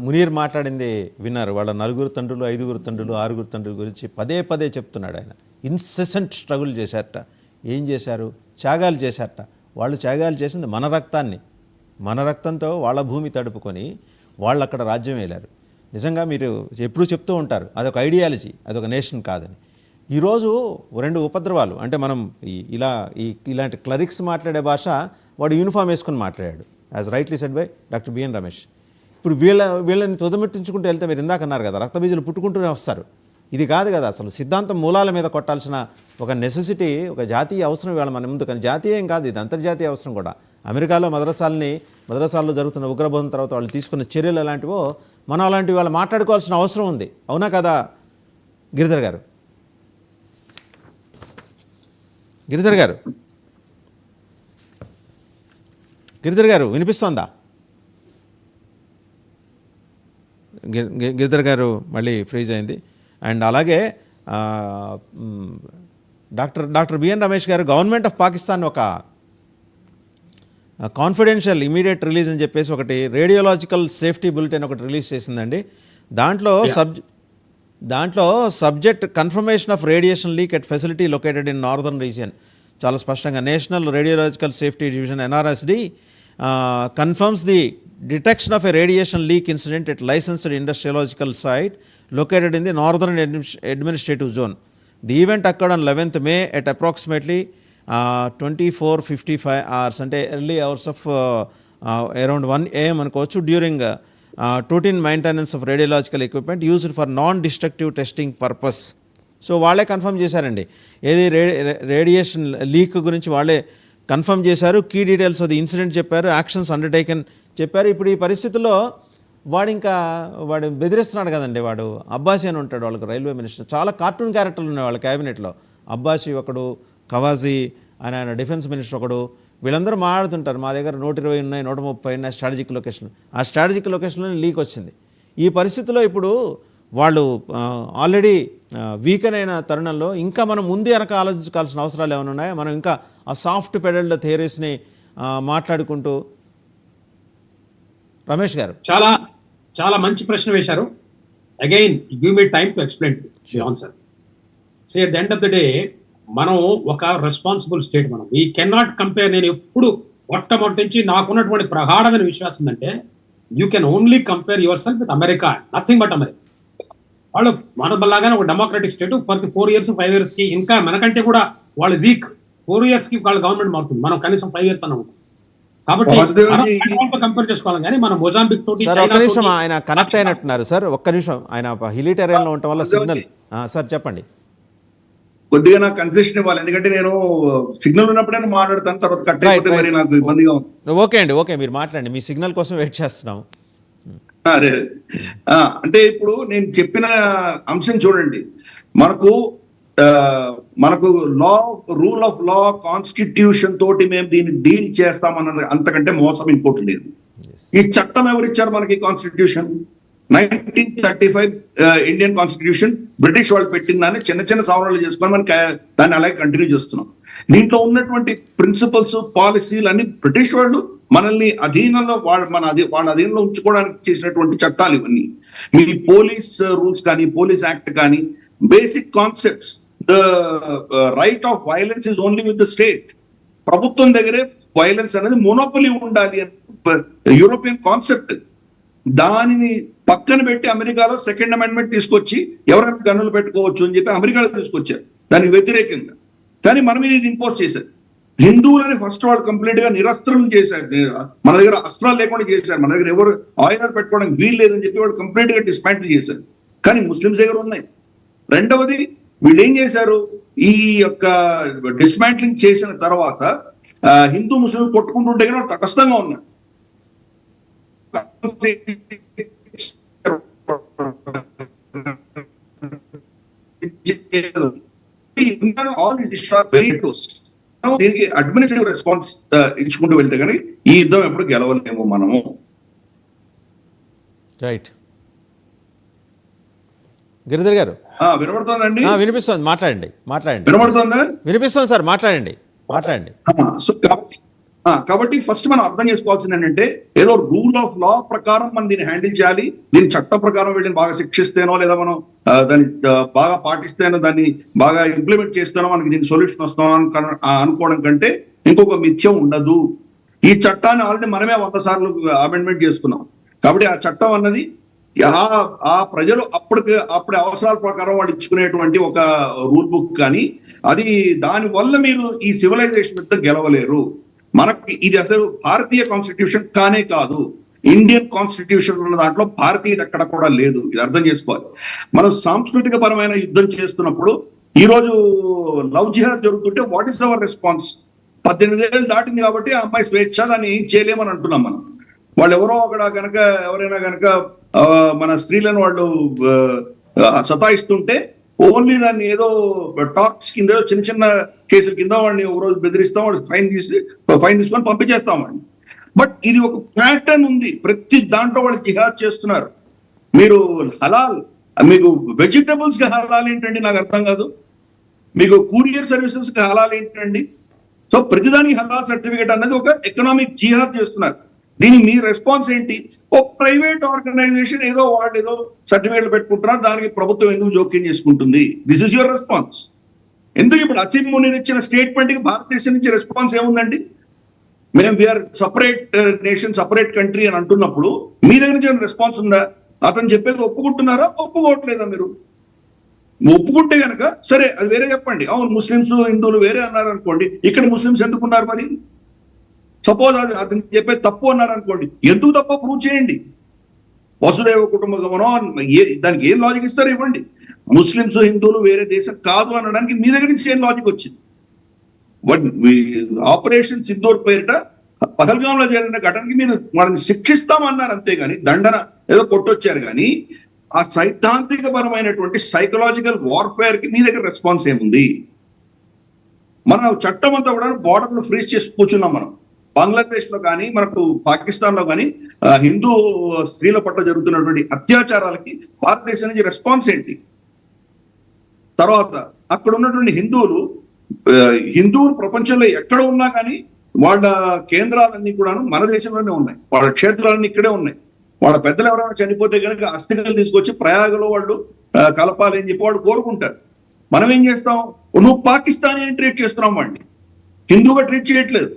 మునీర్ మాట్లాడింది విన్నారు. వాళ్ళ 4 తండ్రులు, 5 తండ్రులు, 6 తండ్రుల గురించి పదే పదే చెప్తున్నాడు ఆయన. ఇన్సెసెంట్ స్ట్రగుల్ చేశారట. ఏం చేశారు? త్యాగాలు చేశారట. వాళ్ళు త్యాగాలు చేసింది మన రక్తాన్ని, మన రక్తంతో వాళ్ళ భూమి తడుపుకొని వాళ్ళు అక్కడ రాజ్యం వేలారు. నిజంగా మీరు ఎప్పుడూ చెప్తూ ఉంటారు అదొక ఐడియాలజీ, అదొక నేషన్ కాదని. ఈరోజు 2 ఉపద్రవాలు అంటే మనం ఇలాంటి క్లరిక్స్ మాట్లాడే భాష వాడు యూనిఫామ్ వేసుకొని మాట్లాడాడు, as rightly said by doctor BN Ramesh. ఇప్పుడు వీళ్ళని తొదమెట్టించుకుంటూ వెళ్తే మీరు ఇందాక అన్నారు కదా, రక్తబీజులు పుట్టుకుంటూనే వస్తారు. ఇది కాదు కదా అసలు సిద్ధాంతం మూలాల మీద కొట్టాల్సిన ఒక నెసెసిటీ, ఒక జాతీయ అవసరం ఇవాళ మన ముందు. కానీ జాతీయం కాదు, ఇది అంతర్జాతీయ అవసరం కూడా. అమెరికాలో మద్రసాల్లో జరుగుతున్న ఉగ్రబోధన తర్వాత వాళ్ళు తీసుకున్న చర్యలు ఎలాంటివో మనం అలాంటివి వాళ్ళు మాట్లాడుకోవాల్సిన అవసరం ఉంది. అవునా కదా గిరిధర్ గారు? గిరిధర్ గారు వినిపిస్తోందా? గిరిధర్ గారు మళ్ళీ ఫ్రీజ్ అయింది. అండ్ అలాగే డాక్టర్ బిఎన్ రమేష్ గారు గవర్నమెంట్ ఆఫ్ పాకిస్తాన్ ఒక కాన్ఫిడెన్షియల్ ఇమీడియట్ రిలీజ్ అని చెప్పేసి ఒకటి రేడియోలాజికల్ సేఫ్టీ బులెటిన్ ఒకటి రిలీజ్ చేసిందండి. దాంట్లో subject confirmation of radiation leak at facility located in northern region చాలా స్పష్టంగా national radiological safety division NRSD confirms the detection of a radiation leak incident at licensed industrial radiological site located in the northern administrative zone. The event occurred on 11th May at approximately 24:55 hours అంటే early hours of around 1 AM అనుకోవచ్చు. During routine maintenance of radiological equipment used for non-destructive testing purpose. So వాళ్ళే confirm చేశారండి. ఏది radiation leak గురించి వాళ్ళే confirm చేశారు. Key details of the incident చెప్పారు, actions undertaken చెప్పారు. ఇప్పుడు ఈ పరిస్థితుల్లో వాడు బెదిరిస్తున్నాడు కదండి. వాడు అబ్బాసీ అని ఉంటాడు, వాళ్ళకి రైల్వే మినిస్టర్. చాలా కార్టూన్ క్యారెక్టర్లు ఉన్నాయి వాళ్ళ క్యాబినెట్లో. అబ్బాసీ ఒకడు, కవాజీ అని ఆయన డిఫెన్స్ మినిస్టర్ ఒకడు. వీళ్ళందరూ మాట్లాడుతుంటారు మా దగ్గర 120 ఉన్నాయి, 130 ఉన్నాయి స్ట్రాటజిక్ లొకేషన్. ఆ స్ట్రాటజిక్ లొకేషన్లో లీక్ వచ్చింది. ఈ పరిస్థితిలో ఇప్పుడు వాళ్ళు ఆల్రెడీ వీకెన్ అయిన తరుణంలో ఇంకా మనం ముందు వెనక ఆలోచించాల్సిన అవసరాలు ఏమైనా ఉన్నాయా? మనం ఇంకా ఆ సాఫ్ట్ పెడల్డ్ థియరీస్ని మాట్లాడుకుంటూ. రమేష్ గారు చాలా మంచి ప్రశ్న వేశారు. Again give me time to explain the answer. So at the end of the day మనం ఒక రెస్పాన్సిబుల్ స్టేట్. మనం వీ కెనాట్ కంపేర్. నేను ఎప్పుడు మొట్టమొదటి నుంచి నాకున్నటువంటి ప్రగాఢమైన విశ్వాసం ఏంటంటే you can only compare your self with America, nothing but America. వాళ్ళు మనలాగానే ఒక డెమోక్రటిక్ స్టేట్. ప్రతి 4 years 5 years కి ఇంకా మనకంటే కూడా వాళ్ళు వీక్. 4 years కి వాళ్ళ గవర్నమెంట్ మారుతుంది, మనం కనీసం 5 years అన్న ఉంటాం. కాబట్టి కంపేర్ చేసుకోవాలి. కానీ మనం మొజాంబిక్ తోటి ఒక్క నిమిషం ఆయన కనెక్ట్ అయినట్టున్నారు సార్. ఒక్క నిమిషం ఆయన హిల్ ఏరియాలో ఉండటం వల్ల సిగ్నల్. సార్ చెప్పండి. కొద్దిగా నాకు కన్సెషన్ ఇవ్వాలి, ఎందుకంటే నేను సిగ్నల్ ఉన్నప్పుడే మాట్లాడతాను, తర్వాత కట్ అయిపోతే మరి నాకు ఇబ్బందిగా ఉంది. ఓకే అండి, ఓకే మీరు మాట్లాడండి. మీ సిగ్నల్ కోసం వెయిట్ చేస్తున్నాం. అదే అంటే ఇప్పుడు నేను చెప్పిన అంశం చూడండి. మనకు రూల్ ఆఫ్ లా, కాన్స్టిట్యూషన్ తోటి మేము దీన్ని డీల్ చేస్తామన్నది అంతకంటే మోసం ఇంకోటి లేదు. ఈ చట్టం ఎవరిచ్చారు మనకి? కాన్స్టిట్యూషన్ 1935 ఇండియన్ కాన్స్టిట్యూషన్ బ్రిటిష్ వాళ్ళు పెట్టిన దాన్ని చిన్న చిన్న సవరణలు చేసుకొని మనకి దాన్ని అలాగే కంటిన్యూ చేస్తున్నాం. దీంట్లో ఉన్నటువంటి ప్రిన్సిపల్స్, పాలసీలు అన్ని బ్రిటిష్ వాళ్ళు మనల్ని అధీనంలో వాళ్ళ అధీనంలో ఉంచుకోవడానికి చేసినటువంటి చట్టాలు ఇవన్నీ. మీ పోలీస్ రూల్స్ కానీ, పోలీస్ యాక్ట్ కానీ, basic concepts. The right of violence is only with the state. ప్రభుత్వం దగ్గరే వైలెన్స్ అనేది మోనోపొలీ ఉండాలి అని యూరోపియన్ కాన్సెప్ట్. దానిని పక్కన పెట్టి అమెరికాలో 2nd Amendment తీసుకొచ్చి ఎవరైనా గన్నులు పెట్టుకోవచ్చు అని చెప్పి అమెరికాలో తీసుకొచ్చారు దానికి వ్యతిరేకంగా. కానీ మన మీద ఇది ఇంపోజ్ చేశారు. హిందువులని ఫస్ట్ వాళ్ళు కంప్లీట్ గా నిరస్త్రం చేశారు. మన దగ్గర అస్త్రాలు లేకుండా చేశారు. మన దగ్గర ఎవరు ఆయుధాలు పెట్టుకోవడానికి వీలు లేదని చెప్పి వాళ్ళు కంప్లీట్ గా డిస్మాంటిల్ చేశారు. కానీ ముస్లిమ్స్ దగ్గర ఉన్నాయి. రెండవది వీళ్ళు ఏం చేశారు? ఈ యొక్క డిస్మాంట్లింగ్ చేసిన తర్వాత హిందూ ముస్లిం కొట్టుకుంటుంటే కానీ వాళ్ళు తటస్థంగా ఉన్నారు. దీనికి అడ్మినిస్ట్రేటివ్ రెస్పాన్స్ ఇచ్చుకుంటూ వెళ్తే కానీ ఈ యుద్ధం ఎప్పుడు గెలవలేము మనము. రైట్. గిరిధర్ గారు వినబడుతుందండి? వినిపిస్తుంది, మాట్లాడండి. వినబడుతుందా? వినిపిస్తుంది సార్, మాట్లాడండి. సో కాబట్టి ఫస్ట్ మనం అర్థం చేసుకోవాల్సింది ఏంటంటే ఏదో రూల్ ఆఫ్ లా ప్రకారం మనం దీన్ని హ్యాండిల్ చేయాలి. దీని చట్ట ప్రకారం వీళ్ళని బాగా శిక్షిస్తేనో లేదా మనం దాన్ని బాగా పాటిస్తేనో దాన్ని బాగా ఇంప్లిమెంట్ చేస్తేనో మనకి దీనికి సొల్యూషన్ వస్తామో అనుకోవడం కంటే ఇంకొక మిథ్యం ఉండదు. ఈ చట్టాన్ని ఆల్రెడీ మనమే 100 సార్లు అమెండ్మెంట్ చేసుకున్నాం. కాబట్టి ఆ చట్టం అన్నది ఆ ప్రజలు అప్పటి అవసరాల ప్రకారం వాళ్ళు ఇచ్చుకునేటువంటి ఒక రూల్ బుక్, కానీ అది దాని వల్ల మీరు ఈ సివిలైజేషన్ మీద గెలవలేరు. మనకి ఇది అసలు భారతీయ కాన్స్టిట్యూషన్ కానే కాదు. ఇండియన్ కాన్స్టిట్యూషన్ ఉన్న దాంట్లో భారతీయత ఎక్కడ కూడా లేదు. ఇది అర్థం చేసుకోవాలి. మనం సాంస్కృతిక పరమైన యుద్ధం చేస్తున్నప్పుడు ఈ రోజు లవ్ జిహాద్ జరుగుతుంటే వాట్ ఈస్ అవర్ రెస్పాన్స్? 18 ఏళ్ళు దాటింది కాబట్టి ఆ అమ్మాయి స్వేచ్ఛ, దాన్ని ఏం చేయలేమని అంటున్నాం మనం. వాళ్ళు ఎవరో ఎవరైనా కనుక మన స్త్రీలను వాళ్ళు సతాయిస్తుంటే ఓన్లీ దాన్ని ఏదో టాక్స్ కింద చిన్న చిన్న కేసుల కింద వాడిని ఒక రోజు బెదిరిస్తాం, వాడు ఫైన్ తీసుకొని పంపించేస్తాం వాడిని. బట్ ఇది ఒక ప్యాటర్న్ ఉంది. ప్రతి దాంట్లో వాళ్ళు జిహాద్ చేస్తున్నారు. మీరు హలాల్, మీకు వెజిటబుల్స్ కి హలాల్ ఏంటండి నాకు అర్థం కాదు. మీకు కూరియర్ సర్వీసెస్ కి హలాల్ ఏంటండి? సో ప్రతిదానికి హలాల్ సర్టిఫికేట్ అన్నది ఒక ఎకనామిక్ జిహాద్ చేస్తున్నారు. దీని మీ రెస్పాన్స్ ఏంటి? ఓ ప్రైవేట్ ఆర్గనైజేషన్ ఏదో వాళ్ళు ఏదో సర్టిఫికేట్లు పెట్టుకుంటున్నారు, దానికి ప్రభుత్వం ఎందుకు జోక్యం చేసుకుంటుంది? This is your response. ఎందుకు ఇప్పుడు అసీం మునీర్ ఇచ్చిన స్టేట్మెంట్ కి భారతదేశం నుంచి రెస్పాన్స్ ఏముందండి? మేము we are separate nation, separate country అని అంటున్నప్పుడు మీ దగ్గర నుంచి రెస్పాన్స్ ఉందా? అతను చెప్పేది ఒప్పుకుంటున్నారా, ఒప్పుకోవట్లేదా? మీరు ఒప్పుకుంటే కనుక సరే, అది వేరే చెప్పండి. అవును, ముస్లింస్ హిందువులు వేరే అన్నారు అనుకోండి, ఇక్కడ ముస్లింస్ ఎందుకున్నారు మరి? సపోజ్ అది అతను చెప్పేది తప్పు అన్నారు అనుకోండి, ఎందుకు తప్పు ప్రూవ్ చేయండి. వసుదైవ కుటుంబమనో దానికి ఏం లాజిక్ ఇస్తారో ఇవ్వండి. ముస్లింస్ హిందువులు వేరే దేశం కాదు అనడానికి మీ దగ్గర నుంచి ఏం లాజిక్ వచ్చింది? ఆపరేషన్ సింధూర్ పేరిట పహల్గాంలో జరిగిన ఘటనకి మీరు వాళ్ళని శిక్షిస్తామన్నారు, అంతేగాని దండన ఏదో కొట్టొచ్చారు. కానీ ఆ సైద్ధాంతిక పరమైనటువంటి సైకలాజికల్ వార్ఫేర్ కి మీ దగ్గర రెస్పాన్స్ ఏముంది? మనం చట్టం అంతా కూడా బార్డర్ లో ఫ్రీజ్ చేసి కూర్చున్నాం. మనం బంగ్లాదేశ్ లో కానీ మనకు పాకిస్తాన్ లో కానీ హిందూ స్త్రీల పట్ల జరుగుతున్నటువంటి అత్యాచారాలకి భారతదేశం నుంచి రెస్పాన్స్ ఏంటి? తర్వాత అక్కడ ఉన్నటువంటి హిందువులు ప్రపంచంలో ఎక్కడ ఉన్నా కానీ వాళ్ళ కేంద్రాలన్నీ కూడాను మన దేశంలోనే ఉన్నాయి. వాళ్ళ క్షేత్రాలన్నీ ఇక్కడే ఉన్నాయి. వాళ్ళ పెద్దలు ఎవరైనా చనిపోతే కనుక అస్థికలు తీసుకొచ్చి ప్రయాగలో వాళ్ళు కలపాలి అని చెప్పి వాళ్ళు కోరుకుంటారు. మనం ఏం చేస్తాం? నువ్వు పాకిస్తానీ అని ట్రీట్ చేస్తున్నాం, వాడిని హిందూగా ట్రీట్ చేయట్లేదు.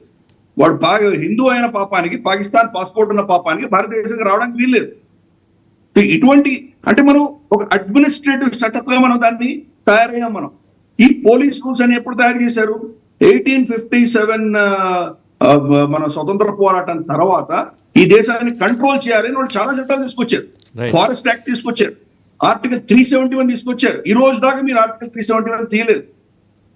వాడు హిందూ అయిన పాపానికి, పాకిస్తాన్ పాస్పోర్ట్ ఉన్న పాపానికి భారతదేశానికి రావడానికి వీల్లేదు. ఇటువంటి అంటే మనం ఒక అడ్మినిస్ట్రేటివ్ సెటప్ గా మనం దాన్ని తయారయ్యాం. మనం ఈ పోలీస్ రూల్స్ అని ఎప్పుడు తయారు చేశారు? 1857 మన స్వతంత్ర పోరాటం తర్వాత ఈ దేశాన్ని కంట్రోల్ చేయాలని వాళ్ళు చాలా చట్టాలు తీసుకొచ్చారు. ఫారెస్ట్ యాక్ట్ తీసుకొచ్చారు, ఆర్టికల్ 371 తీసుకొచ్చారు. ఈ రోజు దాకా మీరు ఆర్టికల్ 371 తీయలేదు.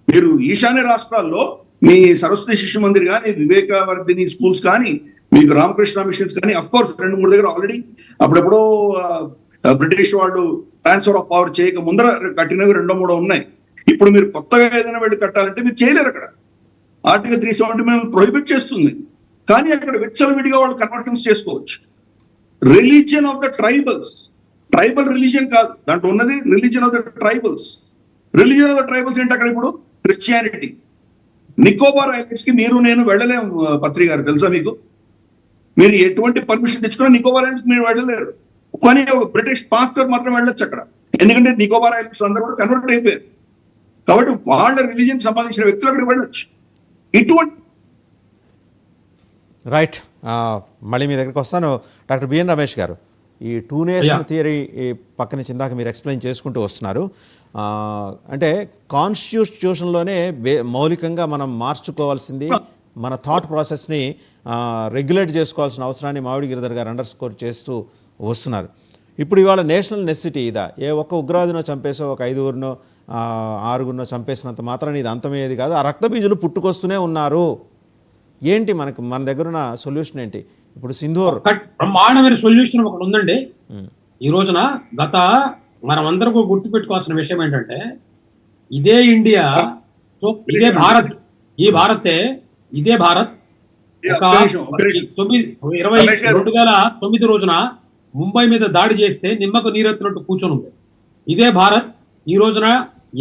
మీరు ఈశాన్య రాష్ట్రాల్లో మీ సరస్వతి శిశు మందిర్ కానీ, వివేకవర్ధిని స్కూల్స్ కానీ, మీకు రామకృష్ణ మిషన్స్ కానీ, అఫ్ కోర్స్ 2-3 దగ్గర ఆల్రెడీ అప్పుడెప్పుడో బ్రిటిష్ వాళ్ళు ట్రాన్స్ఫర్ ఆఫ్ పవర్ చేయక ముందర కట్టినవి 2-3 ఉన్నాయి. ఇప్పుడు మీరు కొత్తగా ఏదైనా వెళ్ళి కట్టాలంటే మీరు చేయలేరు. అక్కడ ఆర్టికల్ 370 ప్రొహిబిట్ చేస్తుంది. కానీ అక్కడ విచ్చలవిడిగా వాళ్ళు కన్వర్షన్స్ చేసుకోవచ్చు. Religion of the tribals, tribal religion కాదు దాంట్లో ఉన్నది, religion of the tribals. Religion of the tribals ఏంటి అక్కడ? ఇప్పుడు క్రిస్టియానిటీ. నికోబార్ ఐలాండ్స్ కి మీరు నేను వెళ్ళలేము పత్రి గారు, తెలుసా మీకు? మీరు ఎటువంటి పర్మిషన్ తెచ్చుకున్నా నికోబార్ ఐలాండ్స్ మీరు వెళ్ళలేరు. కానీ ఒక బ్రిటిష్ పాస్టర్ మాత్రం వెళ్ళొచ్చు అక్కడ. ఎందుకంటే నికోబార్ ఐలాండ్స్ అందరూ కూడా కన్వర్ట్ అయిపోయారు. కాబట్టి వాళ్ళ రిలీజియన్ సంబంధించిన వ్యక్తులు అక్కడికి వెళ్ళొచ్చు. ఇటువంటి రైట్. మళ్ళీ మీ దగ్గరికి వస్తాను. డాక్టర్ బిఎన్ రమేష్ గారు, ఈ 2 నేషన్ థియరీ పక్కన చిందాక మీరు ఎక్స్ప్లెయిన్ చేసుకుంటూ వస్తున్నారు. అంటే కాన్స్టిట్యూషన్లోనే మౌలికంగా మనం మార్చుకోవాల్సింది, మన థాట్ ప్రాసెస్ని రెగ్యులేట్ చేసుకోవాల్సిన అవసరాన్ని మావిడి గిరిధర్ గారు అండర్స్కోర్ చేస్తూ వస్తున్నారు. ఇప్పుడు ఇవాళ నేషనల్ నెసిటీ ఇదా? ఒక్క ఉగ్రవాదినో చంపేసో, ఒక 5గురినో 6గురినో చంపేసినంత మాత్రాన్ని ఇది అంతమయ్యేది కాదు. ఆ రక్తబీజులు పుట్టుకొస్తూనే ఉన్నారు. ఏంటి మన దగ్గర ఉన్న సొల్యూషన్ ఏంటి? ఇప్పుడు సింధూర్ బ్రహ్మాండమైన సొల్యూషన్ ఒకటి ఉందండి. ఈ రోజున మనం అందరూ గుర్తుపెట్టుకోవాల్సిన విషయం ఏంటంటే, ఇదే ఇండియా, ఇదే భారత్, ఇదే భారత్ 2009 రోజున ముంబై మీద దాడి చేస్తే నిమ్మకు నీరెత్తినట్టు కూర్చొని ఉంది. ఇదే భారత్ ఈ రోజున